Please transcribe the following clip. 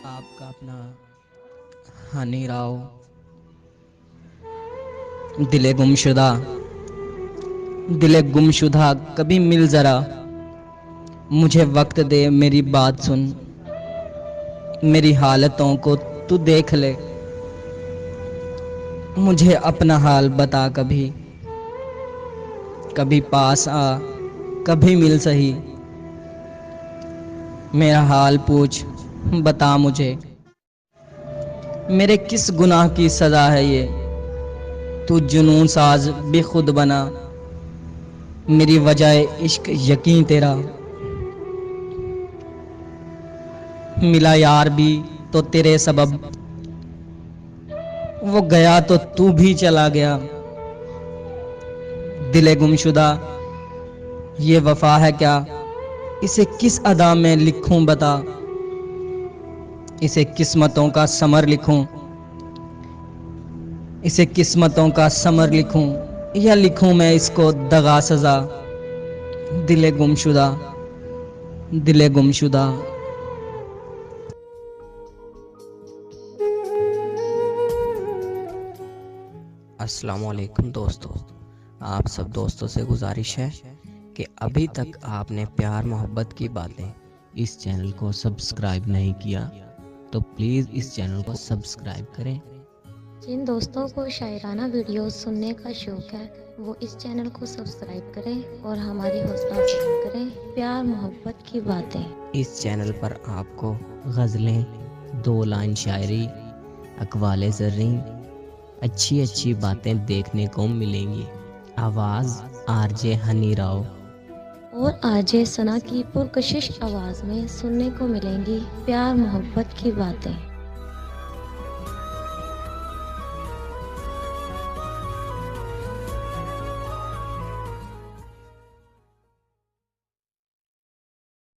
आपका अपना हनी राव। दिले गुमशुदा कभी मिल जरा, मुझे वक्त दे, मेरी बात सुन, मेरी हालतों को तू देख ले, मुझे अपना हाल बता कभी। कभी पास आ, कभी मिल सही, मेरा हाल पूछ, बता मुझे, मेरे किस गुनाह की सजा है ये, तू जुनून साज बेखुद बना, मेरी वजह इश्क यकीन तेरा। मिला यार भी तो तेरे सबब, वो गया तो तू भी चला गया। दिले गुमशुदा ये वफा है क्या, इसे किस अदा में लिखूं बता, इसे किस्मतों का समर लिखूं, इसे किस्मतों का समर लिखूं, या लिखूं मैं इसको दगा सजा। दिले गुमशुदा, दिले गुमशुदा। अस्सलामुअलैकुम दोस्तों, आप सब दोस्तों से गुजारिश है कि अभी तक आपने प्यार मोहब्बत की बातें इस चैनल को सब्सक्राइब नहीं किया तो प्लीज़ इस चैनल को सब्सक्राइब करें। जिन दोस्तों को शायराना वीडियोस सुनने का शौक है वो इस चैनल को सब्सक्राइब करें और हमारी हौसला अफजाई करें। प्यार मोहब्बत की बातें। इस चैनल पर आपको गज़लें, 2 लाइन शायरी, अक़वाले ज़र्रीं, अच्छी अच्छी बातें देखने को मिलेंगी। आवाज़ आरजे हनी राव और आरजे सना की पुरकशिश आवाज़ में सुनने को मिलेंगी प्यार मोहब्बत की बातें।